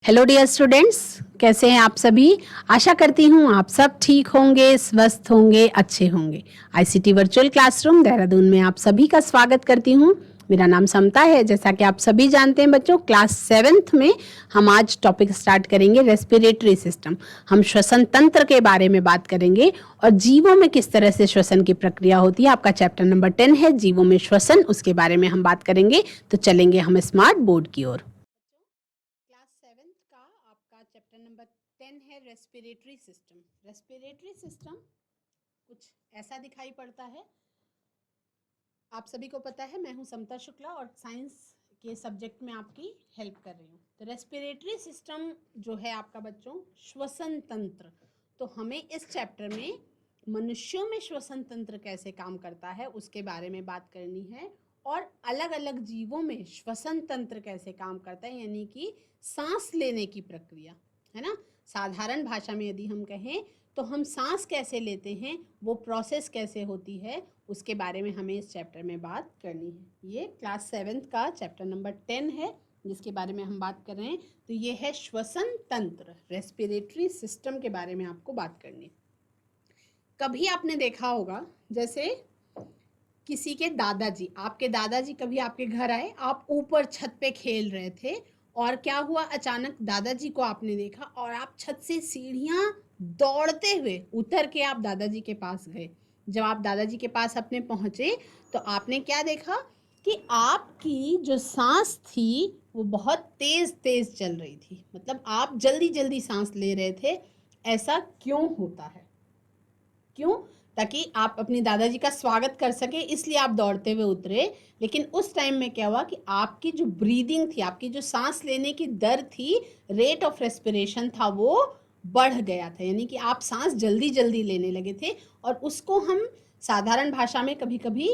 Hello dear students, कैसे हैं आप सभी। आशा करती हूँ आप सब ठीक होंगे, स्वस्थ होंगे, अच्छे होंगे। आईसीटी वर्चुअल क्लासरूम देहरादून में आप सभी का स्वागत करती हूँ। मेरा नाम समता है। जैसा कि आप सभी जानते हैं बच्चों, क्लास 7th में हम आज टॉपिक स्टार्ट करेंगे रेस्पिरेटरी सिस्टम। हम श्वसन तंत्र के बारे में बात करेंगे और जीवों में किस तरह से श्वसन की प्रक्रिया होती है। आपका चैप्टर नंबर 10 है जीवों में श्वसन, उसके बारे में हम बात करेंगे। तो चलेंगे हम स्मार्ट बोर्ड की ओर। क्लास 7th का आपका चैप्टर नंबर 10 है रेस्पिरेटरी सिस्टम। रेस्पिरेटरी सिस्टम कुछ ऐसा दिखाई पड़ता है। आप सभी को पता है मैं हूं समता शुक्ला और साइंस के सब्जेक्ट में आपकी हेल्प कर रही हूँ। तो रेस्पिरेटरी सिस्टम जो है आपका बच्चों श्वसन तंत्र, तो हमें इस चैप्टर में मनुष्यों में श्वसन तंत्र कैसे काम करता है उसके बारे में बात करनी है और अलग अलग जीवों में श्वसन तंत्र कैसे काम करता है, यानी कि सांस लेने की प्रक्रिया, है ना। साधारण भाषा में यदि हम कहें तो हम सांस कैसे लेते हैं, वो प्रोसेस कैसे होती है, उसके बारे में हमें इस चैप्टर में बात करनी है। ये क्लास 7th का चैप्टर नंबर 10 है जिसके बारे में हम बात कर रहे हैं। तो ये है श्वसन तंत्र, रेस्पिरेटरी सिस्टम के बारे में आपको बात करनी है। कभी आपने देखा होगा जैसे किसी के दादाजी, आपके दादाजी कभी आपके घर आए, आप ऊपर छत पे खेल रहे थे और क्या हुआ, अचानक दादाजी को आपने देखा और आप छत से सीढ़ियां दौड़ते हुए उतर के आप दादाजी के पास गए। जब आप दादाजी के पास अपने पहुंचे तो आपने क्या देखा कि आपकी जो सांस थी वो बहुत तेज तेज चल रही थी, मतलब आप जल्दी जल्दी सांस ले रहे थे। ऐसा क्यों होता है? क्यों? ताकि आप अपनी दादाजी का स्वागत कर सके, इसलिए आप दौड़ते हुए उतरे। लेकिन उस टाइम में क्या हुआ कि आपकी जो ब्रीदिंग थी, आपकी जो सांस लेने की दर थी, रेट ऑफ रेस्पिरेशन था, वो बढ़ गया था, यानी कि आप सांस जल्दी जल्दी लेने लगे थे। और उसको हम साधारण भाषा में कभी कभी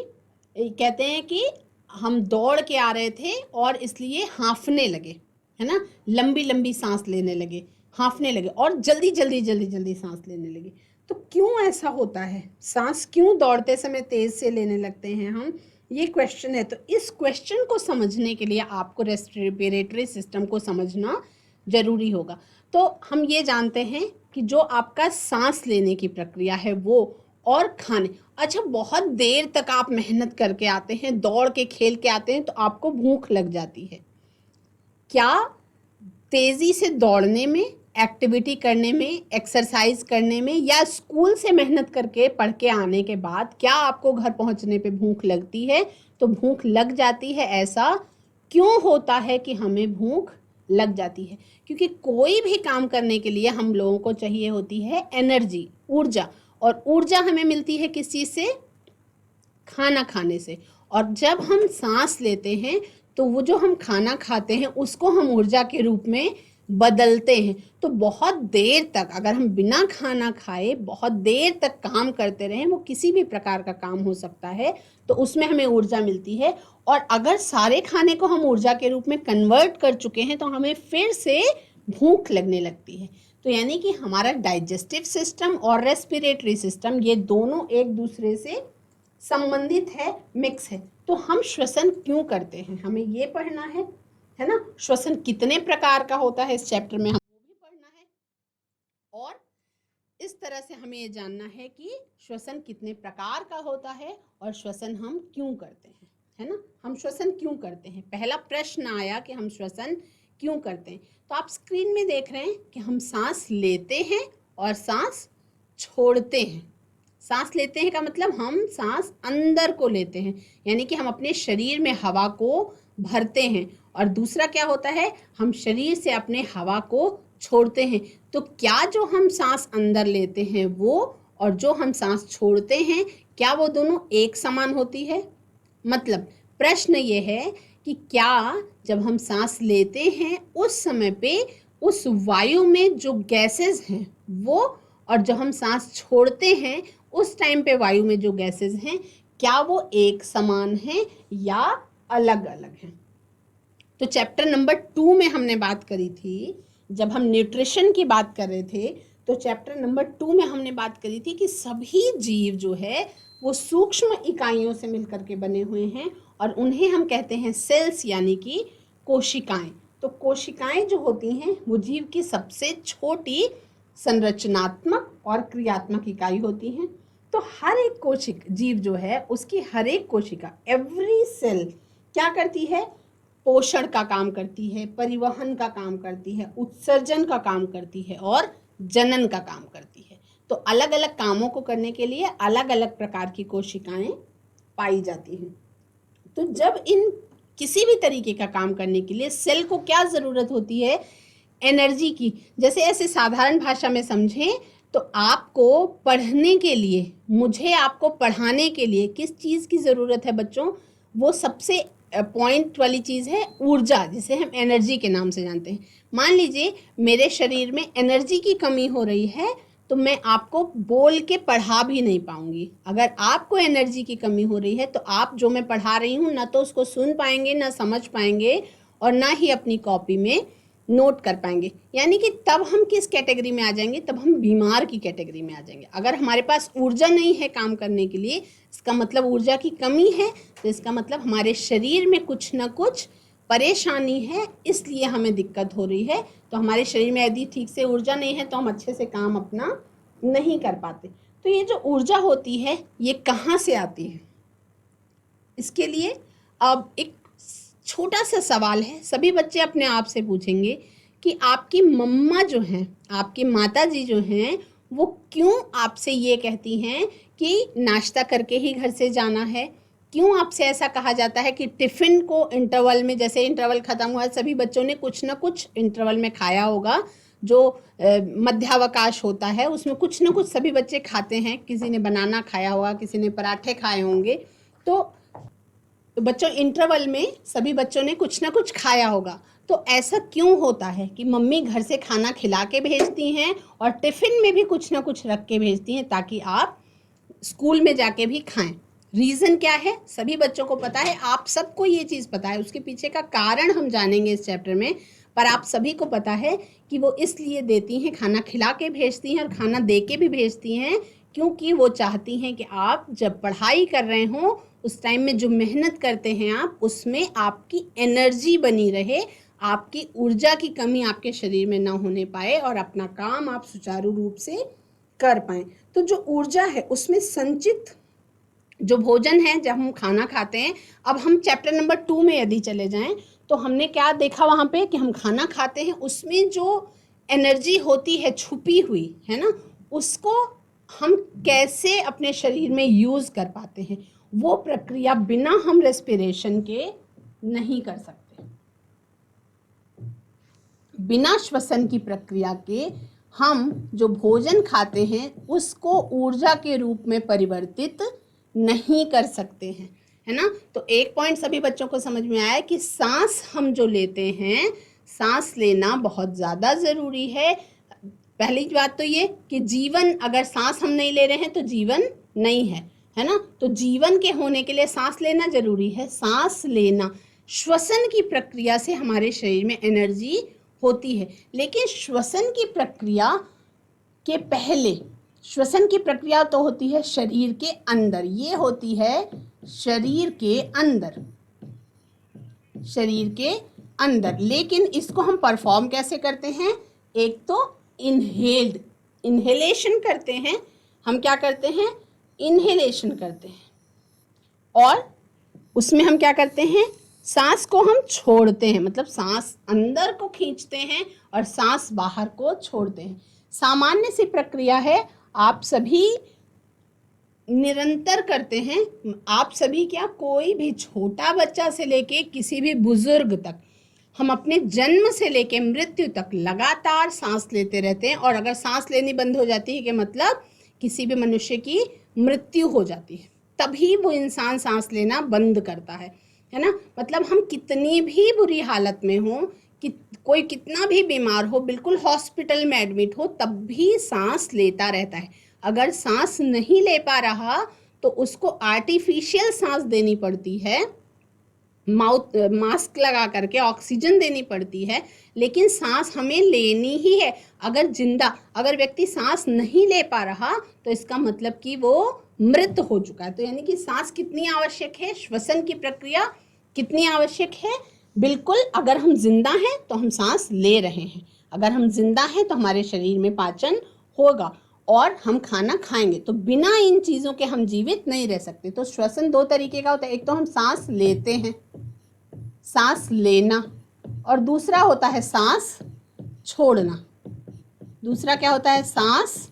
कहते हैं कि हम दौड़ के आ रहे थे और इसलिए हाँफने लगे, है ना, लंबी लंबी सांस लेने लगे, हाँफने लगे और जल्दी जल्दी जल्दी जल्दी सांस लेने लगे। तो क्यों ऐसा होता है? सांस क्यों दौड़ते समय तेज से लेने लगते हैं हम? ये क्वेश्चन है। तो इस क्वेश्चन को समझने के लिए आपको रेस्पिरेटरी सिस्टम को समझना जरूरी होगा। तो हम ये जानते हैं कि जो आपका सांस लेने की प्रक्रिया है वो और खाने, अच्छा बहुत देर तक आप मेहनत करके आते हैं, दौड़ के खेल के आते हैं तो आपको भूख लग जाती है। क्या तेजी से दौड़ने में, एक्टिविटी करने में, एक्सरसाइज करने में या स्कूल से मेहनत करके पढ़ के आने के बाद क्या आपको घर पहुंचने पे भूख लगती है? तो भूख लग जाती है। ऐसा क्यों होता है कि हमें भूख लग जाती है? क्योंकि कोई भी काम करने के लिए हम लोगों को चाहिए होती है एनर्जी, ऊर्जा। और ऊर्जा हमें मिलती है किस चीज़ से? खाना खाने से। और जब हम सांस लेते हैं तो वो जो हम खाना खाते हैं उसको हम ऊर्जा के रूप में बदलते हैं। तो बहुत देर तक अगर हम बिना खाना खाए बहुत देर तक काम करते रहें, वो किसी भी प्रकार का काम हो सकता है, तो उसमें हमें ऊर्जा मिलती है। और अगर सारे खाने को हम ऊर्जा के रूप में कन्वर्ट कर चुके हैं तो हमें फिर से भूख लगने लगती है। तो यानी कि हमारा डाइजेस्टिव सिस्टम और रेस्पिरेटरी सिस्टम ये दोनों एक दूसरे से संबंधित है, मिक्स है। तो हम श्वसन क्यों करते हैं, हमें ये पढ़ना है ना। श्वसन कितने प्रकार का होता है इस चैप्टर में हमें वो भी पढ़ना है। और इस तरह से हमें ये जानना है कि श्वसन कितने प्रकार का होता है और श्वसन हम क्यों करते हैं, है ना। हम श्वसन क्यों करते हैं, पहला प्रश्न आया कि हम श्वसन क्यों करते हैं। तो आप स्क्रीन में देख रहे हैं कि हम सांस लेते हैं और सांस छोड़ते हैं। सांस लेते हैं का मतलब हम सांस अंदर को लेते हैं, यानी कि हम अपने शरीर में हवा को भरते हैं। और दूसरा क्या होता है, हम शरीर से अपने हवा को छोड़ते हैं। तो क्या जो हम सांस अंदर लेते हैं वो और जो हम सांस छोड़ते हैं, क्या वो दोनों एक समान होती है? मतलब प्रश्न ये है कि क्या जब हम सांस लेते हैं उस समय पे उस वायु में जो गैसेस हैं वो, और जब हम सांस छोड़ते हैं उस टाइम पे वायु में जो गैसेस हैं, क्या वो एक समान हैं या अलग अलग हैं? तो चैप्टर नंबर 2 में हमने बात करी थी, जब हम न्यूट्रिशन की बात कर रहे थे, तो चैप्टर नंबर 2 में हमने बात करी थी कि सभी जीव जो है वो सूक्ष्म इकाइयों से मिलकर के बने हुए हैं और उन्हें हम कहते हैं सेल्स, यानी कि कोशिकाएं। तो कोशिकाएं जो होती हैं वो जीव की सबसे छोटी संरचनात्मक और क्रियात्मक इकाई होती हैं। तो हर एक कोशिक जीव जो है उसकी हर एक कोशिका, एवरी सेल क्या करती है? पोषण का काम करती है, परिवहन का काम करती है, उत्सर्जन का काम करती है और जनन का काम करती है। तो अलग अलग कामों को करने के लिए अलग अलग प्रकार की कोशिकाएं पाई जाती हैं। तो जब इन किसी भी तरीके का काम करने के लिए सेल को क्या ज़रूरत होती है? एनर्जी की। जैसे ऐसे साधारण भाषा में समझें तो आपको पढ़ने के लिए, मुझे आपको पढ़ाने के लिए किस चीज़ की ज़रूरत है बच्चों? वो सबसे पॉइंट वाली चीज़ है ऊर्जा, जिसे हम एनर्जी के नाम से जानते हैं। मान लीजिए मेरे शरीर में एनर्जी की कमी हो रही है तो मैं आपको बोल के पढ़ा भी नहीं पाऊंगी। अगर आपको एनर्जी की कमी हो रही है तो आप जो मैं पढ़ा रही हूँ ना तो उसको सुन पाएंगे, ना समझ पाएंगे और ना ही अपनी कॉपी में नोट कर पाएंगे। यानी कि तब हम किस कैटेगरी में आ जाएंगे? तब हम बीमार की कैटेगरी में आ जाएंगे। अगर हमारे पास ऊर्जा नहीं है काम करने के लिए, इसका मतलब ऊर्जा की कमी है, तो इसका मतलब हमारे शरीर में कुछ ना कुछ परेशानी है, इसलिए हमें दिक्कत हो रही है। तो हमारे शरीर में यदि ठीक से ऊर्जा नहीं है तो हम अच्छे से काम अपना नहीं कर पाते। तो ये जो ऊर्जा होती है ये कहाँ से आती है? इसके लिए अब एक छोटा सा सवाल है, सभी बच्चे अपने आप से पूछेंगे कि आपकी मम्मा जो हैं, आपकी माता जी जो हैं, वो क्यों आपसे ये कहती हैं कि नाश्ता करके ही घर से जाना है? क्यों आपसे ऐसा कहा जाता है कि टिफ़िन को इंटरवल में, जैसे इंटरवल ख़त्म हुआ, सभी बच्चों ने कुछ ना कुछ इंटरवल में खाया होगा, जो मध्यावकाश होता है उसमें कुछ ना कुछ सभी बच्चे खाते हैं। किसी ने बनाना खाया होगा, किसी ने पराठे खाए होंगे। तो बच्चों इंटरवल में सभी बच्चों ने कुछ ना कुछ खाया होगा। तो ऐसा क्यों होता है कि मम्मी घर से खाना खिला के भेजती हैं और टिफ़िन में भी कुछ ना कुछ रख के भेजती हैं ताकि आप स्कूल में जाके भी खाएं? रीज़न क्या है? सभी बच्चों को पता है, आप सबको ये चीज़ पता है। उसके पीछे का कारण हम जानेंगे इस चैप्टर में, पर आप सभी को पता है कि वो इसलिए देती हैं, खाना खिला के भेजती हैं और खाना दे के भी भेजती हैं, क्योंकि वो चाहती हैं कि आप जब पढ़ाई कर रहे हों उस टाइम में जो मेहनत करते हैं आप, उसमें आपकी एनर्जी बनी रहे, आपकी ऊर्जा की कमी आपके शरीर में ना होने पाए और अपना काम आप सुचारू रूप से कर पाएँ। तो जो ऊर्जा है उसमें संचित जो भोजन है, जब हम खाना खाते हैं, अब हम चैप्टर नंबर 2 में यदि चले जाएं तो हमने क्या देखा वहाँ पे कि हम खाना खाते हैं, उसमें जो एनर्जी होती है छुपी हुई है ना, उसको हम कैसे अपने शरीर में यूज़ कर पाते हैं, वो प्रक्रिया बिना हम रेस्पिरेशन के नहीं कर सकते। बिना श्वसन की प्रक्रिया के हम जो भोजन खाते हैं उसको ऊर्जा के रूप में परिवर्तित नहीं कर सकते हैं, है ना। तो एक पॉइंट सभी बच्चों को समझ में आया कि सांस हम जो लेते हैं, सांस लेना बहुत ज़्यादा ज़रूरी है। पहली बात तो ये कि जीवन, अगर सांस हम नहीं ले रहे हैं तो जीवन नहीं है ना। तो जीवन के होने के लिए सांस लेना ज़रूरी है। सांस लेना, श्वसन की प्रक्रिया से हमारे शरीर में एनर्जी होती है। लेकिन श्वसन की प्रक्रिया के पहले, श्वसन की प्रक्रिया तो होती है शरीर के अंदर, ये होती है शरीर के अंदर, शरीर के अंदर। लेकिन इसको हम परफॉर्म कैसे करते हैं? एक तो इन्हेलेशन करते हैं। हम क्या करते हैं? इन्हेलेशन करते हैं। और उसमें हम क्या करते हैं? सांस को हम छोड़ते हैं, मतलब सांस अंदर को खींचते हैं और सांस बाहर को छोड़ते हैं। सामान्य सी प्रक्रिया है, आप सभी निरंतर करते हैं। आप सभी क्या, कोई भी छोटा बच्चा से लेके किसी भी बुजुर्ग तक, हम अपने जन्म से लेके मृत्यु तक लगातार सांस लेते रहते हैं। और अगर सांस लेनी बंद हो जाती है कि मतलब किसी भी मनुष्य की मृत्यु हो जाती है, तभी वो इंसान सांस लेना बंद करता है ना। मतलब हम कितनी भी बुरी हालत में हो, कि कोई कितना भी बीमार हो, बिल्कुल हॉस्पिटल में एडमिट हो, तब भी सांस लेता रहता है। अगर सांस नहीं ले पा रहा तो उसको आर्टिफिशियल सांस देनी पड़ती है, मास्क लगा करके ऑक्सीजन देनी पड़ती है, लेकिन सांस हमें लेनी ही है। अगर व्यक्ति सांस नहीं ले पा रहा तो इसका मतलब कि वो मृत हो चुका है। तो यानी कि सांस कितनी आवश्यक है, श्वसन की प्रक्रिया कितनी आवश्यक है, बिल्कुल, अगर हम जिंदा हैं तो हम सांस ले रहे हैं, अगर हम जिंदा हैं तो हमारे शरीर में पाचन होगा और हम खाना खाएंगे। तो बिना इन चीज़ों के हम जीवित नहीं रह सकते। तो श्वसन दो तरीके का होता है, एक तो हम सांस लेते हैं, सांस लेना, और दूसरा होता है सांस छोड़ना। दूसरा क्या होता है? सांस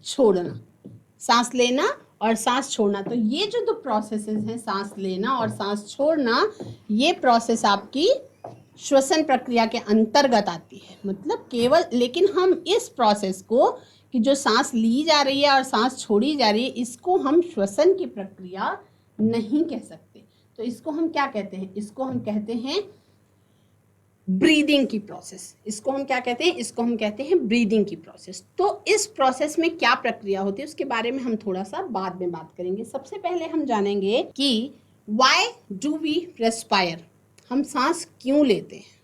छोड़ना। सांस लेना और सांस छोड़ना, तो ये जो दो प्रोसेसेस हैं, सांस लेना और सांस छोड़ना, ये प्रोसेस आपकी श्वसन प्रक्रिया के अंतर्गत आती है। मतलब केवल, लेकिन हम इस प्रोसेस को, कि जो सांस ली जा रही है और सांस छोड़ी जा रही है, इसको हम श्वसन की प्रक्रिया नहीं कह सकते। तो इसको हम क्या कहते हैं? इसको हम कहते हैं ब्रीदिंग की प्रोसेस। इसको हम क्या कहते हैं? इसको हम कहते हैं ब्रीदिंग की प्रोसेस। तो इस प्रोसेस में क्या प्रक्रिया होती है उसके बारे में हम थोड़ा सा बाद में बात करेंगे। सबसे पहले हम जानेंगे कि व्हाई डू वी रेस्पायर, हम सांस क्यों लेते हैं।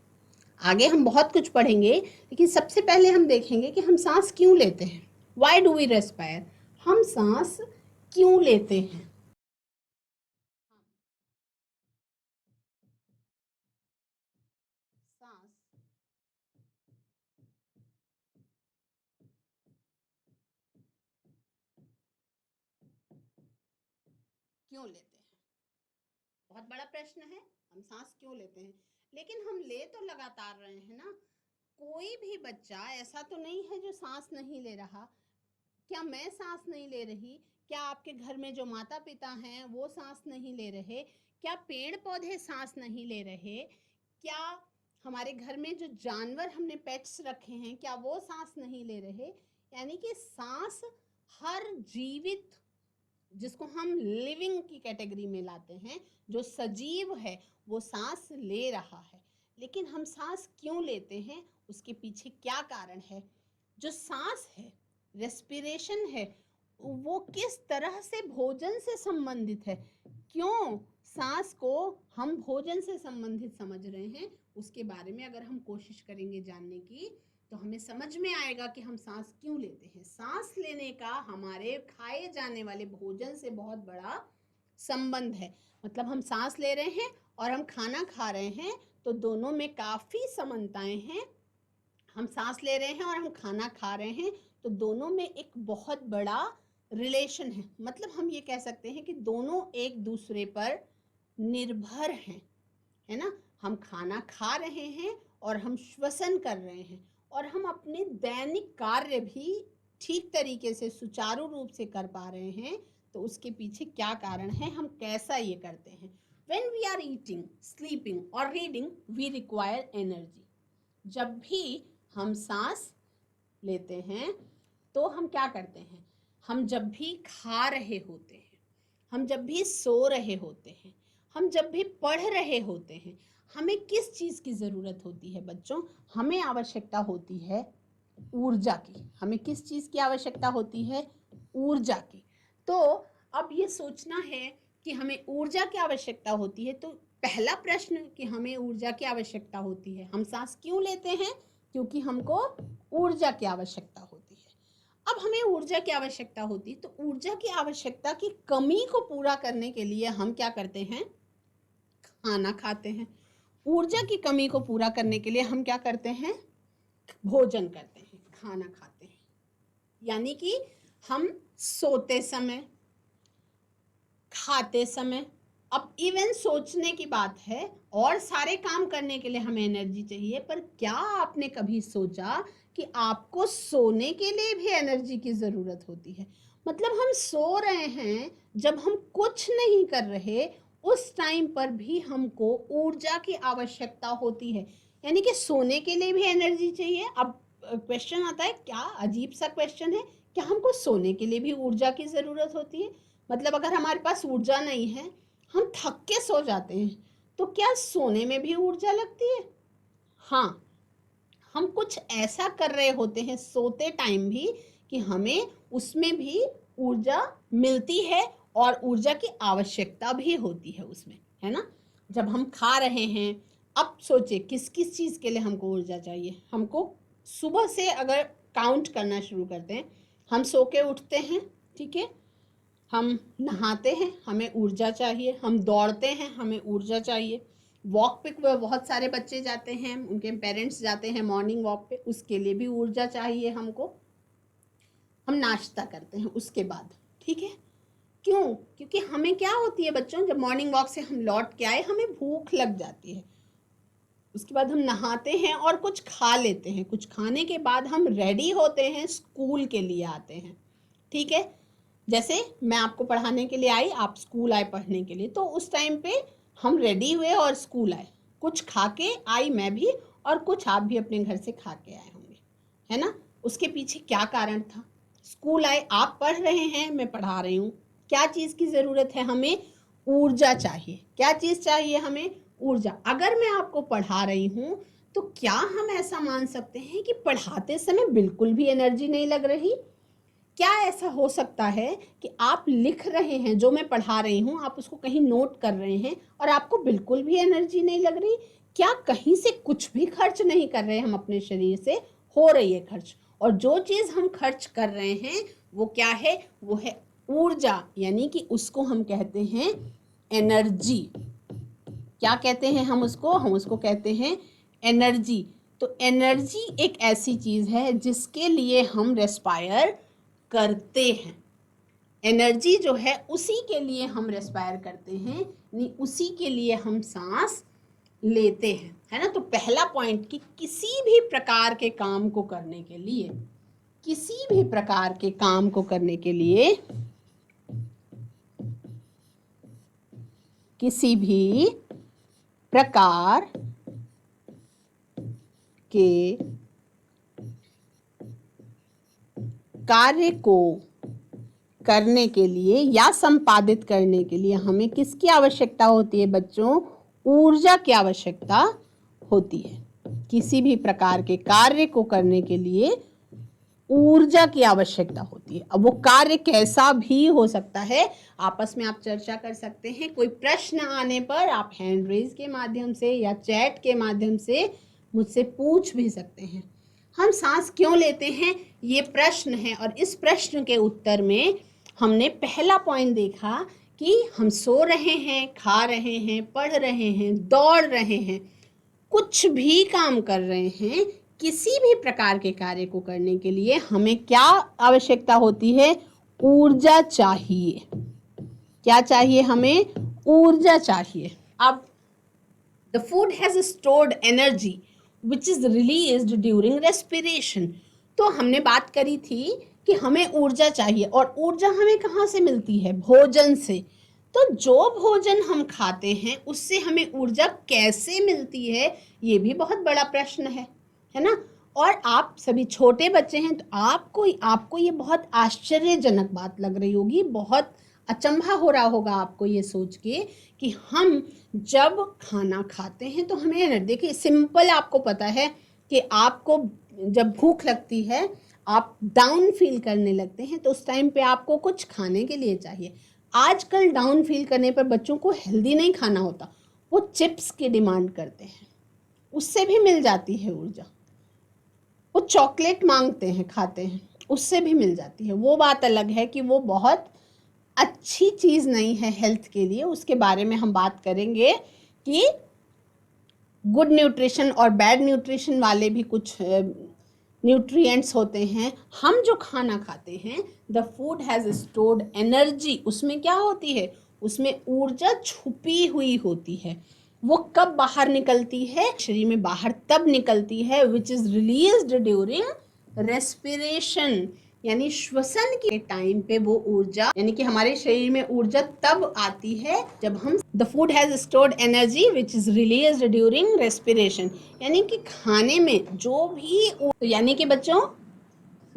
आगे हम बहुत कुछ पढ़ेंगे, लेकिन सबसे पहले हम देखेंगे कि हम सांस क्यों लेते हैं। व्हाई डू वी रेस्पायर, हम सांस क्यों लेते हैं। सांस क्यों लेते हैं, बहुत बड़ा प्रश्न है। हम सांस क्यों लेते हैं, लेकिन हम ले तो लगातार रहे हैं ना। कोई भी बच्चा ऐसा तो नहीं है जो सांस नहीं ले रहा। क्या मैं सांस नहीं ले रही? क्या आपके घर में जो माता पिता हैं वो सांस नहीं ले रहे? क्या पेड़ पौधे सांस नहीं ले रहे? क्या हमारे घर में जो जानवर हमने पेट्स रखे हैं, क्या वो सांस नहीं ले रहे? यानी कि सांस हर जीवित, जिसको हम लिविंग की कैटेगरी में लाते हैं, जो सजीव है, वो सांस ले रहा है। लेकिन हम सांस क्यों लेते हैं, उसके पीछे क्या कारण है? जो सांस है, रेस्पिरेशन है, वो किस तरह से भोजन से संबंधित है। क्यों सांस को हम भोजन से संबंधित समझ रहे हैं, उसके बारे में अगर हम कोशिश करेंगे जानने की, तो हमें समझ में आएगा कि हम सांस क्यों लेते हैं। सांस लेने का हमारे खाए जाने वाले भोजन से बहुत बड़ा संबंध है। मतलब हम सांस ले रहे हैं और हम खाना खा रहे हैं, तो दोनों में काफ़ी समानताएं हैं। हम सांस ले रहे हैं और हम खाना खा रहे हैं, तो दोनों में एक बहुत बड़ा रिलेशन है। मतलब हम ये कह सकते हैं कि दोनों एक दूसरे पर निर्भर हैं, है ना। हम खाना खा रहे हैं और हम श्वसन कर रहे हैं, और हम अपने दैनिक कार्य भी ठीक तरीके से सुचारू रूप से कर पा रहे हैं। तो उसके पीछे क्या कारण है, हम कैसा ये करते हैं। When we are eating, sleeping or reading, we require energy. जब भी हम सांस लेते हैं तो हम क्या करते हैं, हम जब भी खा रहे होते हैं, हम जब भी सो रहे होते हैं, हम जब भी पढ़ रहे होते हैं, हमें किस चीज़ की ज़रूरत होती है बच्चों? हमें आवश्यकता होती है ऊर्जा की। हमें किस चीज़ की आवश्यकता होती है? ऊर्जा की। तो अब ये सोचना है कि हमें ऊर्जा की आवश्यकता होती है, तो पहला प्रश्न कि हमें ऊर्जा की आवश्यकता होती है, हम सांस क्यों लेते हैं? क्योंकि हमको ऊर्जा की आवश्यकता होती है। अब हमें ऊर्जा की आवश्यकता होती है, तो ऊर्जा की आवश्यकता की कमी को पूरा करने के लिए हम क्या करते हैं? खाना खाते हैं। ऊर्जा की कमी को पूरा करने के लिए हम क्या करते हैं? भोजन करते हैं, खाना खाते हैं। यानी कि हम सोते समय, खाते समय, अब इवन सोचने की बात है और सारे काम करने के लिए हमें एनर्जी चाहिए, पर क्या आपने कभी सोचा कि आपको सोने के लिए भी एनर्जी की ज़रूरत होती है? मतलब हम सो रहे हैं, जब हम कुछ नहीं कर रहे उस टाइम पर भी हमको ऊर्जा की आवश्यकता होती है। यानी कि सोने के लिए भी एनर्जी चाहिए। अब क्वेश्चन आता है, क्या अजीब सा क्वेश्चन है, क्या हमको सोने के लिए भी ऊर्जा की ज़रूरत होती है? मतलब अगर हमारे पास ऊर्जा नहीं है, हम थक के सो जाते हैं, तो क्या सोने में भी ऊर्जा लगती है? हाँ, हम कुछ ऐसा कर रहे होते हैं सोते टाइम भी कि हमें उसमें भी ऊर्जा मिलती है और ऊर्जा की आवश्यकता भी होती है उसमें, है ना। जब हम खा रहे हैं, अब सोचे किस किस चीज़ के लिए हमको ऊर्जा चाहिए। हमको सुबह से अगर काउंट करना शुरू करते हैं, हम सो के उठते हैं, ठीक है, हम नहाते हैं, हमें ऊर्जा चाहिए। हम दौड़ते हैं, हमें ऊर्जा चाहिए। वॉक पे बहुत सारे बच्चे जाते हैं, उनके पेरेंट्स जाते हैं मॉर्निंग वॉक पे, उसके लिए भी ऊर्जा चाहिए हमको। हम नाश्ता करते हैं उसके बाद, ठीक है। क्यों? क्योंकि हमें क्या होती है बच्चों, जब मॉर्निंग वॉक से हम लौट के आए हमें भूख लग जाती है। उसके बाद हम नहाते हैं और कुछ खा लेते हैं। कुछ खाने के बाद हम रेडी होते हैं, स्कूल के लिए आते हैं, ठीक है। जैसे मैं आपको पढ़ाने के लिए आई, आप स्कूल आए पढ़ने के लिए, तो उस टाइम पे हम रेडी हुए और स्कूल आए। कुछ खा के आई मैं भी, और कुछ आप भी अपने घर से खा के आए होंगे, है ना। उसके पीछे क्या कारण था? स्कूल आए, आप पढ़ रहे हैं, मैं पढ़ा रही हूँ। क्या चीज़ की ज़रूरत है हमें? ऊर्जा चाहिए। क्या चीज़ चाहिए हमें? ऊर्जा। अगर मैं आपको पढ़ा रही हूँ तो क्या हम ऐसा मान सकते हैं कि पढ़ाते समय बिल्कुल भी एनर्जी नहीं लग रही? क्या ऐसा हो सकता है कि आप लिख रहे हैं, जो मैं पढ़ा रही हूँ आप उसको कहीं नोट कर रहे हैं और आपको बिल्कुल भी एनर्जी नहीं लग रही? क्या कहीं से कुछ भी खर्च नहीं कर रहे हम अपने शरीर से? हो रही है खर्च। और जो चीज़ हम खर्च कर रहे हैं वो क्या है? वो है ऊर्जा, यानी कि उसको हम कहते हैं एनर्जी। क्या कहते हैं हम उसको? हम उसको कहते हैं एनर्जी। तो एनर्जी एक ऐसी चीज़ है जिसके लिए हम रेस्पायर करते हैं। एनर्जी जो है उसी के लिए हम रेस्पायर करते हैं, नहीं उसी के लिए हम सांस लेते हैं, है ना। तो पहला पॉइंट कि किसी भी प्रकार के काम को करने के लिए, किसी भी प्रकार के काम को करने के लिए, किसी भी प्रकार के कार्य को करने के लिए या संपादित करने के लिए हमें किसकी आवश्यकता होती है बच्चों? ऊर्जा की आवश्यकता होती है। किसी भी प्रकार के कार्य को करने के लिए ऊर्जा की आवश्यकता होती है। अब वो कार्य कैसा भी हो सकता है, आपस में आप चर्चा कर सकते हैं। कोई प्रश्न आने पर आप हैंड रेज के माध्यम से या चैट के माध्यम से मुझसे पूछ भी सकते हैं। हम सांस क्यों लेते हैं, ये प्रश्न है, और इस प्रश्न के उत्तर में हमने पहला पॉइंट देखा कि हम सो रहे हैं, खा रहे हैं, पढ़ रहे हैं, दौड़ रहे हैं, कुछ भी काम कर रहे हैं, किसी भी प्रकार के कार्य को करने के लिए हमें क्या आवश्यकता होती है? ऊर्जा चाहिए। क्या चाहिए हमें? ऊर्जा चाहिए। अब the food has stored energy which is released during respiration। तो हमने बात करी थी कि हमें ऊर्जा चाहिए, और ऊर्जा हमें कहाँ से मिलती है? भोजन से। तो जो भोजन हम खाते हैं उससे हमें ऊर्जा कैसे मिलती है, ये भी बहुत बड़ा प्रश्न है ना। और आप सभी छोटे बच्चे हैं तो आपको ये बहुत आश्चर्यजनक बात लग रही होगी, बहुत अचंभा हो रहा होगा आपको ये सोच के कि हम जब खाना खाते हैं तो हमें, देखिए सिंपल, आपको पता है कि आपको जब भूख लगती है, आप डाउन फील करने लगते हैं, तो उस टाइम पे आपको कुछ खाने के लिए चाहिए। आजकल डाउन फील करने पर बच्चों को हेल्दी नहीं खाना होता, वो चिप्स की डिमांड करते हैं, उससे भी मिल जाती है ऊर्जा। वो चॉकलेट मांगते हैं, खाते हैं, उससे भी मिल जाती है। वो बात अलग है कि वो बहुत अच्छी चीज़ नहीं है हेल्थ के लिए, उसके बारे में हम बात करेंगे कि गुड न्यूट्रिशन और बैड न्यूट्रिशन वाले भी कुछ न्यूट्रिएंट्स होते हैं। हम जो खाना खाते हैं, the food has stored energy, उसमें क्या होती है? उसमें ऊर्जा छुपी हुई होती है। वो कब बाहर निकलती है? शरीर में बाहर तब निकलती है which is released during respiration, यानी श्वसन के टाइम पे वो ऊर्जा, यानी कि हमारे शरीर में ऊर्जा तब आती है जब हम, the food has stored energy which is released during respiration, यानी कि खाने में जो भी, तो यानी कि बच्चों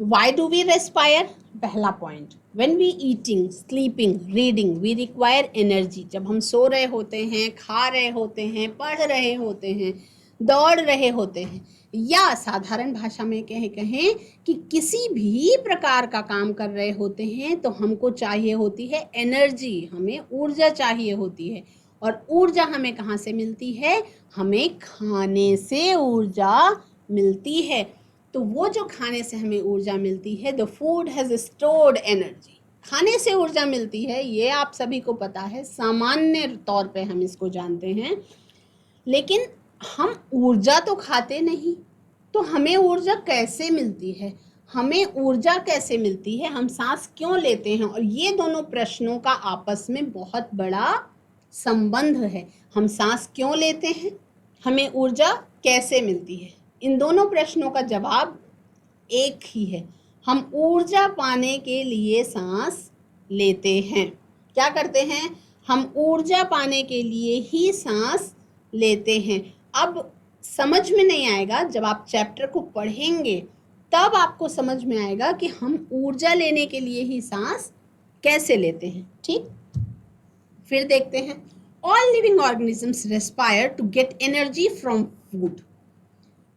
why do we respire? पहला point, when we eating, sleeping, reading, we require energy। जब हम सो रहे होते हैं, खा रहे होते हैं, पढ़ रहे होते हैं, दौड़ रहे होते हैं, या साधारण भाषा में कहें कि किसी भी प्रकार का काम कर रहे होते हैं, तो हमको चाहिए होती है एनर्जी, हमें ऊर्जा चाहिए होती है। और ऊर्जा हमें कहाँ से मिलती है? हमें खाने से ऊर्जा मिलती है। तो वो जो खाने से हमें ऊर्जा मिलती है, the food has stored energy, खाने से ऊर्जा मिलती है, ये आप सभी को पता है, सामान्य तौर पे हम इसको जानते हैं। लेकिन हम ऊर्जा तो खाते नहीं, तो हमें ऊर्जा कैसे मिलती है, हमें ऊर्जा कैसे मिलती है, हम सांस क्यों लेते हैं, और ये दोनों प्रश्नों का आपस में बहुत बड़ा संबंध है। हम सांस क्यों लेते हैं, हमें ऊर्जा कैसे मिलती है, इन दोनों प्रश्नों का जवाब एक ही है। हम ऊर्जा पाने के लिए सांस लेते हैं। क्या करते हैं, हम ऊर्जा पाने के लिए ही सांस लेते हैं। अब समझ में नहीं आएगा, जब आप चैप्टर को पढ़ेंगे तब आपको समझ में आएगा कि हम ऊर्जा लेने के लिए ही सांस कैसे लेते हैं। ठीक, फिर देखते हैं। All living organisms respire to get energy from food.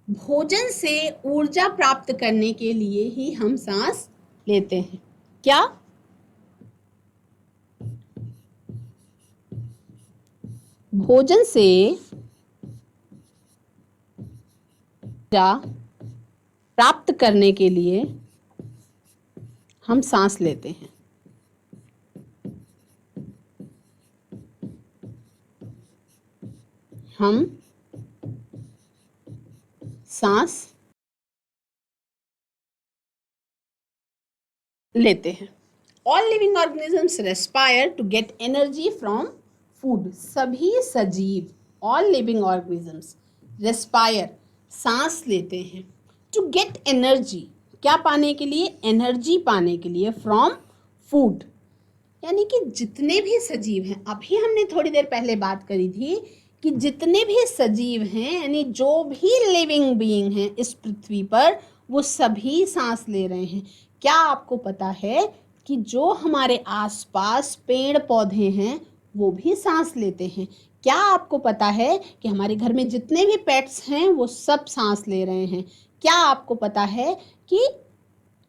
भोजन से ऊर्जा प्राप्त करने के लिए ही हम सांस लेते हैं। क्या? भोजन से ऊर्जा प्राप्त करने के लिए हम सांस लेते हैं। हम सांस लेते हैं। All living organisms respire to get energy from food. सभी सजीव, ऑल लिविंग ऑर्गेनिजम्स रेस्पायर सांस लेते हैं, टू गेट एनर्जी क्या पाने के लिए, एनर्जी पाने के लिए, फ्रॉम फूड। यानी कि जितने भी सजीव हैं, अभी हमने थोड़ी देर पहले बात करी थी कि जितने भी सजीव हैं, यानी जो भी लिविंग बीइंग हैं इस पृथ्वी पर, वो सभी सांस ले रहे हैं। क्या आपको पता है कि जो हमारे आसपास पेड़ पौधे हैं वो भी सांस लेते हैं? क्या आपको पता है कि हमारे घर में जितने भी पेट्स हैं वो सब सांस ले रहे हैं? क्या आपको पता है कि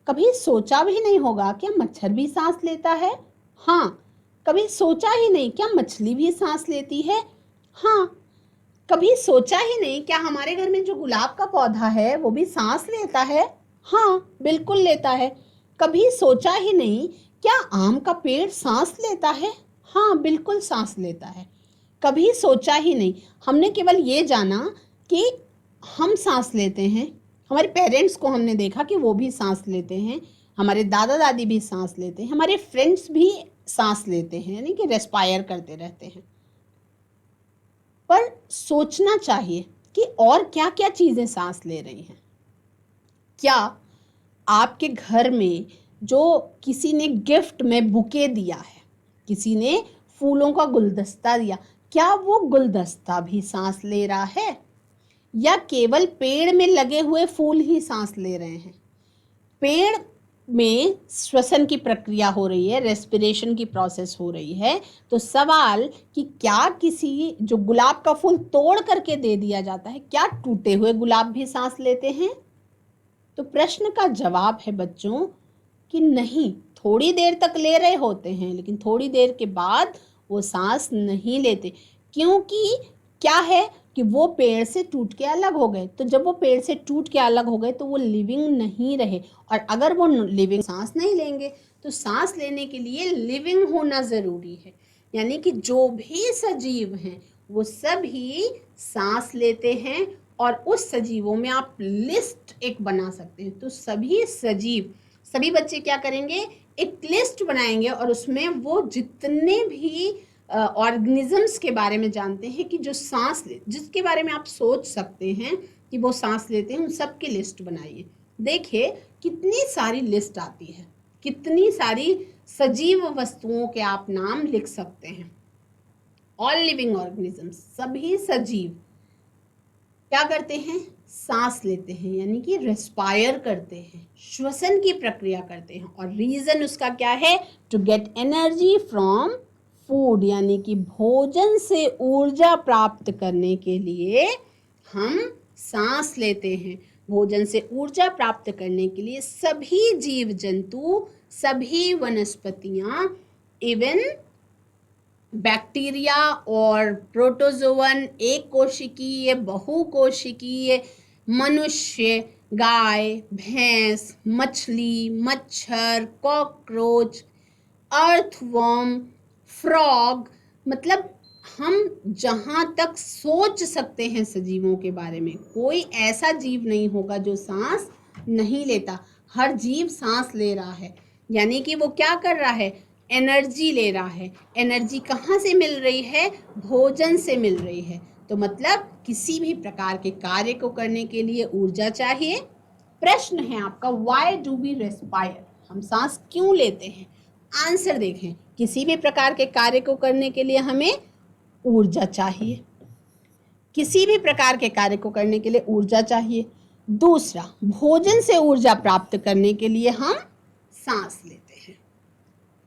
कभी सोचा भी नहीं होगा क्या मच्छर भी सांस लेता है? हाँ। कभी सोचा ही नहीं क्या मछली भी सांस लेती है? हाँ। कभी सोचा ही नहीं क्या हमारे घर में जो गुलाब का पौधा है वो भी सांस लेता है? हाँ, बिल्कुल लेता है। कभी सोचा ही नहीं क्या आम का पेड़ सांस लेता है? हाँ, बिल्कुल सांस लेता है। कभी सोचा ही नहीं, हमने केवल ये जाना कि हम सांस लेते हैं, हमारे पेरेंट्स को हमने देखा कि वो भी सांस लेते हैं, हमारे दादा दादी भी सांस लेते हैं, हमारे फ्रेंड्स भी सांस लेते हैं, यानी कि रेस्पायर करते रहते हैं। पर सोचना चाहिए कि और क्या क्या चीज़ें सांस ले रही हैं। क्या आपके घर में जो किसी ने गिफ्ट में बुके दिया है, किसी ने फूलों का गुलदस्ता दिया, क्या वो गुलदस्ता भी सांस ले रहा है, या केवल पेड़ में लगे हुए फूल ही सांस ले रहे हैं? पेड़ में श्वसन की प्रक्रिया हो रही है, रेस्पिरेशन की प्रोसेस हो रही है, तो सवाल कि क्या किसी जो गुलाब का फूल तोड़ करके दे दिया जाता है, क्या टूटे हुए गुलाब भी सांस लेते हैं? तो प्रश्न का जवाब है बच्चों कि नहीं, थोड़ी देर तक ले रहे होते हैं लेकिन थोड़ी देर के बाद वो सांस नहीं लेते, क्योंकि क्या है कि वो पेड़ से टूट के अलग हो गए। तो जब वो पेड़ से टूट के अलग हो गए तो वो लिविंग नहीं रहे, और अगर वो लिविंग सांस नहीं लेंगे तो सांस लेने के लिए लिविंग होना ज़रूरी है। यानी कि जो भी सजीव हैं वो सभी सांस लेते हैं, और उस सजीवों में आप लिस्ट एक बना सकते हैं। तो सभी सजीव, सभी बच्चे क्या करेंगे, एक लिस्ट बनाएंगे और उसमें वो जितने भी ऑर्गेनिजम्स के बारे में जानते हैं कि जो सांस ले, जिसके बारे में आप सोच सकते हैं कि वो सांस लेते हैं, उन सब की लिस्ट बनाइए। देखिए कितनी सारी लिस्ट आती है, कितनी सारी सजीव वस्तुओं के आप नाम लिख सकते हैं। ऑल लिविंग ऑर्गेनिजम्स, सभी सजीव क्या करते हैं, सांस लेते हैं, यानी कि रेस्पायर करते हैं, श्वसन की प्रक्रिया करते हैं। और रीजन उसका क्या है, to get energy from food, यानी कि भोजन से ऊर्जा प्राप्त करने के लिए हम सांस लेते हैं। भोजन से ऊर्जा प्राप्त करने के लिए सभी जीव जंतु, सभी वनस्पतियां, इवन बैक्टीरिया और प्रोटोजोवन, एक कोशिकीय, बहुकोशिकीय, मनुष्य, गाय, भैंस, मछली, मच्छर, कॉकरोच, अर्थवर्म, फ्रॉग, मतलब हम जहाँ तक सोच सकते हैं सजीवों के बारे में, कोई ऐसा जीव नहीं होगा जो सांस नहीं लेता। हर जीव सांस ले रहा है, यानी कि वो क्या कर रहा है, एनर्जी ले रहा है। एनर्जी कहाँ से मिल रही है, भोजन से मिल रही है। तो मतलब किसी भी प्रकार के कार्य को करने के लिए ऊर्जा चाहिए। प्रश्न है आपका, व्हाई डू वी रेस्पायर, हम सांस क्यों लेते हैं। आंसर देखें, किसी भी प्रकार के कार्य को करने के लिए हमें ऊर्जा चाहिए, किसी भी प्रकार के कार्य को करने के लिए ऊर्जा चाहिए। दूसरा, भोजन से ऊर्जा प्राप्त करने के लिए हम सांस लेते हैं।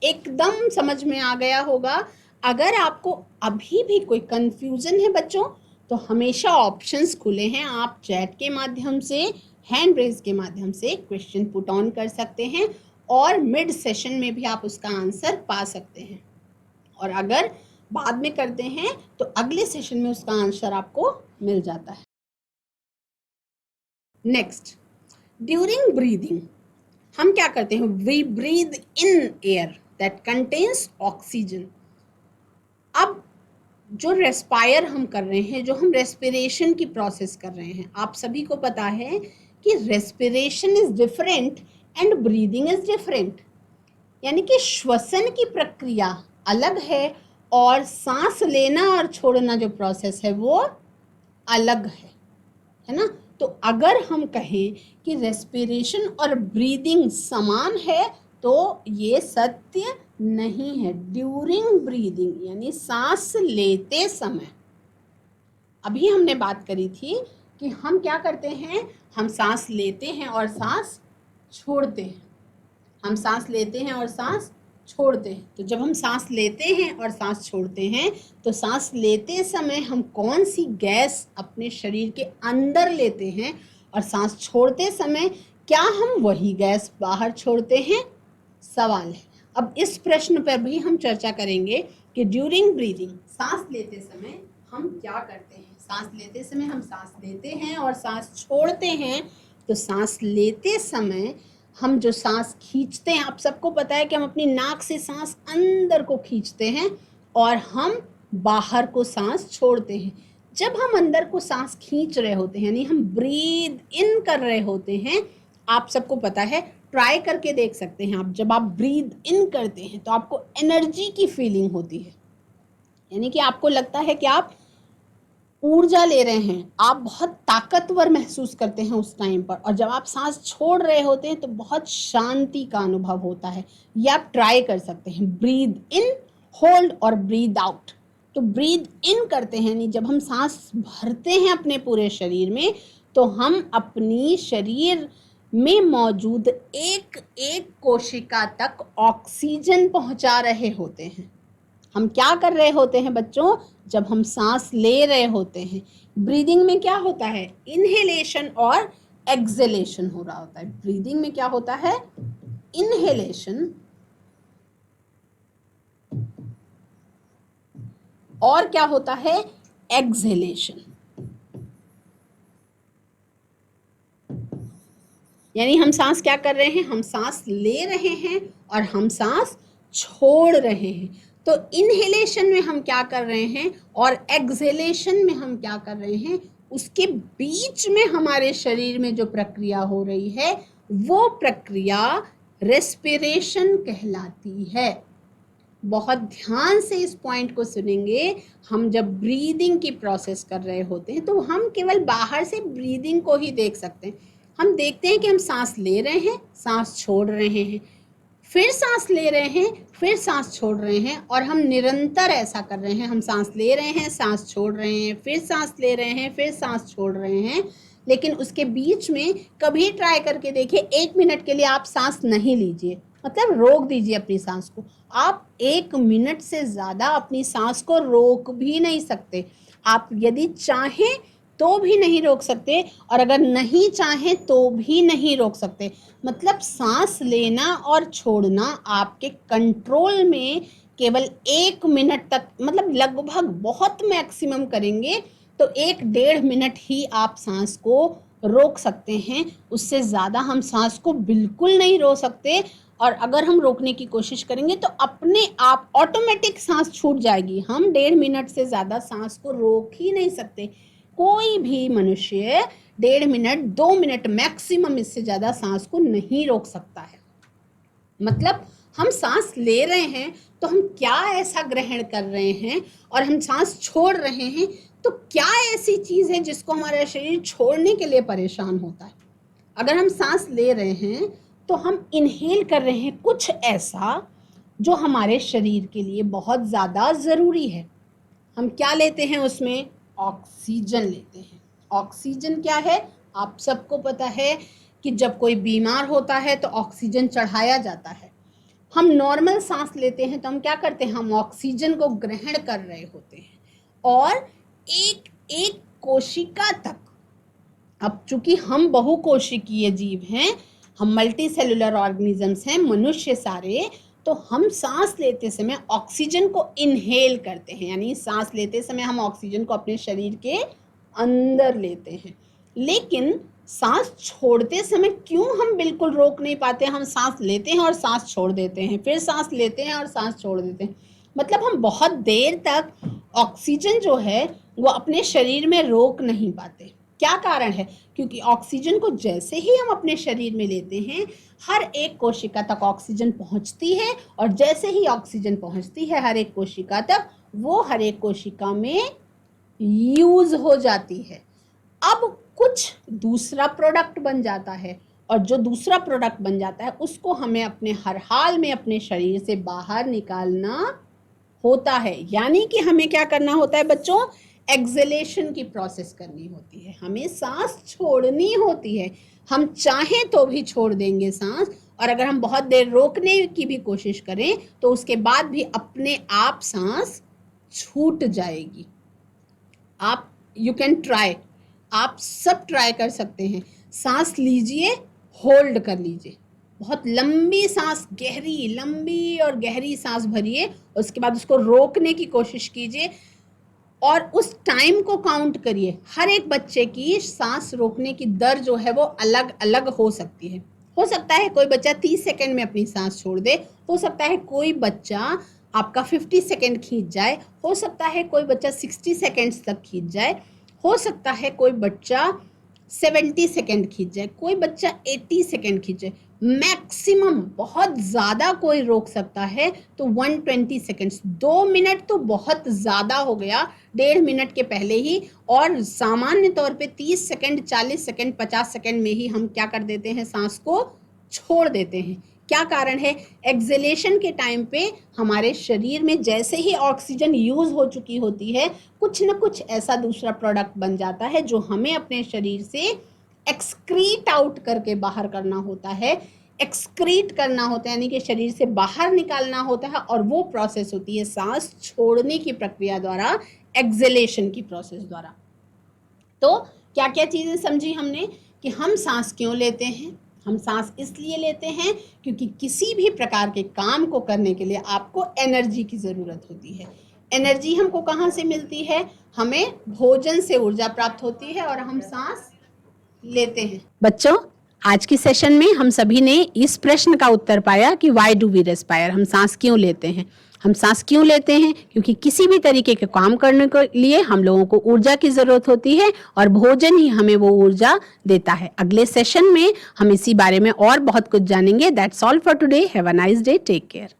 एकदम समझ में आ गया होगा। अगर आपको अभी भी कोई कंफ्यूजन है बच्चों, तो हमेशा ऑप्शंस खुले हैं, आप चैट के माध्यम से, हैंड रेज के माध्यम से क्वेश्चन पुट ऑन कर सकते हैं और मिड सेशन में भी आप उसका आंसर पा सकते हैं। और अगर बाद में करते हैं तो अगले सेशन में उसका आंसर आपको मिल जाता है। नेक्स्ट, ड्यूरिंग ब्रीदिंग हम क्या करते हैं, we breathe in air that contains oxygen. अब जो रेस्पायर हम कर रहे हैं, जो हम रेस्पिरेशन की प्रोसेस कर रहे हैं, आप सभी को पता है कि respiration is different and breathing is different, यानी कि श्वसन की प्रक्रिया अलग है और सांस लेना और छोड़ना जो प्रोसेस है वो अलग है ना। तो अगर हम कहें कि रेस्पिरेशन और ब्रीदिंग समान है तो ये सत्य नहीं है। ड्यूरिंग ब्रीदिंग यानी सांस लेते समय, अभी हमने बात करी थी कि हम क्या करते हैं, हम सांस लेते हैं और सांस छोड़ते हैं, हम सांस लेते हैं और सांस छोड़ते हैं। तो जब हम सांस लेते हैं और सांस छोड़ते हैं, तो सांस लेते समय हम कौन सी गैस अपने शरीर के अंदर लेते हैं और सांस छोड़ते समय क्या हम वही गैस बाहर छोड़ते हैं, सवाल है। अब इस प्रश्न पर भी हम चर्चा करेंगे कि ड्यूरिंग ब्रीदिंग, सांस लेते समय हम क्या करते हैं। सांस लेते समय हम सांस लेते हैं और सांस छोड़ते हैं। तो सांस लेते समय हम जो सांस खींचते हैं, आप सबको पता है कि हम अपनी नाक से सांस अंदर को खींचते हैं और हम बाहर को सांस छोड़ते हैं। जब हम अंदर को सांस खींच रहे होते हैं, यानी हम ब्रीद इन कर रहे होते हैं, आप सबको पता है, ट्राई करके देख सकते हैं आप, जब आप ब्रीद इन करते हैं तो आपको एनर्जी की फीलिंग होती है, यानी कि आपको लगता है कि आप ऊर्जा ले रहे हैं, आप बहुत ताकतवर महसूस करते हैं उस टाइम पर। और जब आप सांस छोड़ रहे होते हैं तो बहुत शांति का अनुभव होता है। ये आप ट्राई कर सकते हैं, ब्रीद इन, होल्ड और ब्रीद आउट। तो ब्रीद इन करते हैं, यानी जब हम सांस भरते हैं अपने पूरे शरीर में, तो हम अपनी शरीर में मौजूद एक एक कोशिका तक ऑक्सीजन पहुंचा रहे होते हैं। हम क्या कर रहे होते हैं बच्चों, जब हम सांस ले रहे होते हैं, ब्रीदिंग में क्या होता है, इनहेलेशन और एक्सहेलेशन हो रहा होता है। ब्रीदिंग में क्या होता है, इनहेलेशन और क्या होता है, एक्सहेलेशन। यानी हम सांस क्या कर रहे हैं, हम सांस ले रहे हैं और हम सांस छोड़ रहे हैं। तो इनहेलेशन में हम क्या कर रहे हैं और एक्सहेलेशन में हम क्या कर रहे हैं, उसके बीच में हमारे शरीर में जो प्रक्रिया हो रही है वो प्रक्रिया रेस्पिरेशन कहलाती है। बहुत ध्यान से इस पॉइंट को सुनेंगे। हम जब ब्रीदिंग की प्रोसेस कर रहे होते हैं तो हम केवल बाहर से ब्रीदिंग को ही देख सकते हैं। हम देखते हैं कि हम सांस ले रहे हैं, सांस छोड़ रहे हैं, फिर सांस ले रहे हैं, फिर सांस छोड़ रहे हैं, और हम निरंतर ऐसा कर रहे हैं। हम सांस ले रहे हैं, सांस छोड़ रहे हैं, फिर सांस ले रहे हैं, फिर सांस छोड़ रहे हैं। लेकिन उसके बीच में कभी ट्राई करके देखिए, 1 मिनट के लिए आप सांस नहीं लीजिए, मतलब रोक दीजिए अपनी सांस को। आप 1 मिनट से ज़्यादा अपनी सांस को रोक भी नहीं सकते। आप यदि चाहें तो भी नहीं रोक सकते, और अगर नहीं चाहें तो भी नहीं रोक सकते। मतलब सांस लेना और छोड़ना आपके कंट्रोल में केवल 1 मिनट तक, मतलब लगभग बहुत मैक्सिमम करेंगे तो 1-1.5 मिनट ही आप सांस को रोक सकते हैं। उससे ज़्यादा हम सांस को बिल्कुल नहीं रोक सकते। और अगर हम रोकने की कोशिश करेंगे तो अपने आप ऑटोमेटिक सांस छूट जाएगी। हम 1.5 मिनट से ज़्यादा सांस को रोक ही नहीं सकते। कोई भी मनुष्य 1.5 मिनट 2 मिनट मैक्सिमम, इससे ज़्यादा सांस को नहीं रोक सकता है। मतलब हम सांस ले रहे हैं तो हम क्या ऐसा ग्रहण कर रहे हैं, और हम सांस छोड़ रहे हैं तो क्या ऐसी चीज़ है जिसको हमारा शरीर छोड़ने के लिए परेशान होता है। अगर हम सांस ले रहे हैं तो हम इनहेल कर रहे हैं कुछ ऐसा जो हमारे शरीर के लिए बहुत ज़्यादा ज़रूरी है। हम क्या लेते हैं उसमें? ऑक्सीजन लेते हैं। ऑक्सीजन क्या है? आप सबको पता है कि जब कोई बीमार होता है तो ऑक्सीजन चढ़ाया जाता है। हम नॉर्मल सांस लेते हैं तो हम क्या करते हैं? हम ऑक्सीजन को ग्रहण कर रहे होते हैं, और एक एक कोशिका तक, अब चूंकि हम बहुकोशिकीय जीव हैं, हम मल्टी सेलुलर ऑर्गेनिजम्स हैं, मनुष्य सारे, तो हम सांस लेते समय ऑक्सीजन को इनहेल करते हैं, यानी सांस लेते समय हम ऑक्सीजन को अपने शरीर के अंदर लेते हैं। लेकिन सांस छोड़ते समय क्यों हम बिल्कुल रोक नहीं पाते? हम सांस लेते हैं और सांस छोड़ देते हैं, फिर सांस लेते हैं और सांस छोड़ देते हैं। मतलब हम बहुत देर तक ऑक्सीजन जो है वो अपने शरीर में रोक नहीं पाते। क्या कारण है? क्योंकि ऑक्सीजन को जैसे ही हम अपने शरीर में लेते हैं, हर एक कोशिका तक ऑक्सीजन पहुंचती है, और जैसे ही ऑक्सीजन पहुंचती है हर एक कोशिका तक, वो हर एक कोशिका में यूज हो जाती है। अब कुछ दूसरा प्रोडक्ट बन जाता है, और जो दूसरा प्रोडक्ट बन जाता है उसको हमें अपने हर हाल में अपने शरीर से बाहर निकालना होता है। यानी कि हमें क्या करना होता है बच्चों? एक्सहेलेशन की प्रोसेस करनी होती है, हमें सांस छोड़नी होती है। हम चाहें तो भी छोड़ देंगे सांस, और अगर हम बहुत देर रोकने की भी कोशिश करें तो उसके बाद भी अपने आप सांस छूट जाएगी। आप यू कैन ट्राई, आप सब ट्राई कर सकते हैं। सांस लीजिए, होल्ड कर लीजिए, बहुत लंबी सांस, गहरी लंबी और गहरी सांस भरिए, उसके बाद उसको रोकने की कोशिश कीजिए और उस टाइम को काउंट करिए। हर एक बच्चे की सांस रोकने की दर जो है वो अलग अलग हो सकती है। हो सकता है कोई बच्चा 30 सेकंड में अपनी सांस छोड़ दे, हो सकता है कोई बच्चा आपका 50 सेकंड खींच जाए, हो सकता है कोई बच्चा 60 सेकंड्स तक खींच जाए, हो सकता है कोई बच्चा 70 सेकंड खींच जाए, कोई बच्चा 80 सेकंड खींच जाए। मैक्सिमम बहुत ज़्यादा कोई रोक सकता है तो 120 सेकंड्स, 2 मिनट तो बहुत ज़्यादा हो गया, 1.5 मिनट के पहले ही। और सामान्य तौर पे 30 सेकंड, 40 सेकंड, 50 सेकंड में ही हम क्या कर देते हैं? सांस को छोड़ देते हैं। क्या कारण है? एक्सहेलेशन के टाइम पे हमारे शरीर में जैसे ही ऑक्सीजन यूज हो चुकी होती है, कुछ न कुछ ऐसा दूसरा प्रोडक्ट बन जाता है जो हमें अपने शरीर से एक्सक्रीट आउट करके बाहर करना होता है। एक्सक्रीट करना होता है यानी कि शरीर से बाहर निकालना होता है, और वो प्रोसेस होती है सांस छोड़ने की प्रक्रिया द्वारा, एक्सहेलेशन की प्रोसेस द्वारा। तो क्या क्या चीज़ें समझी हमने कि हम सांस क्यों लेते हैं? हम सांस इसलिए लेते हैं क्योंकि किसी भी प्रकार के काम को करने के लिए आपको एनर्जी की ज़रूरत होती है। एनर्जी हमको कहाँ से मिलती है? हमें भोजन से ऊर्जा प्राप्त होती है, और हम सांस लेते हैं। बच्चों, आज के सेशन में हम सभी ने इस प्रश्न का उत्तर पाया कि व्हाई डू वी रेस्पायर, हम सांस क्यों लेते हैं। हम सांस क्यों लेते हैं? क्योंकि किसी भी तरीके के काम करने के लिए हम लोगों को ऊर्जा की जरूरत होती है, और भोजन ही हमें वो ऊर्जा देता है। अगले सेशन में हम इसी बारे में और बहुत कुछ जानेंगे। That's all for today. Have a nice day. Take care.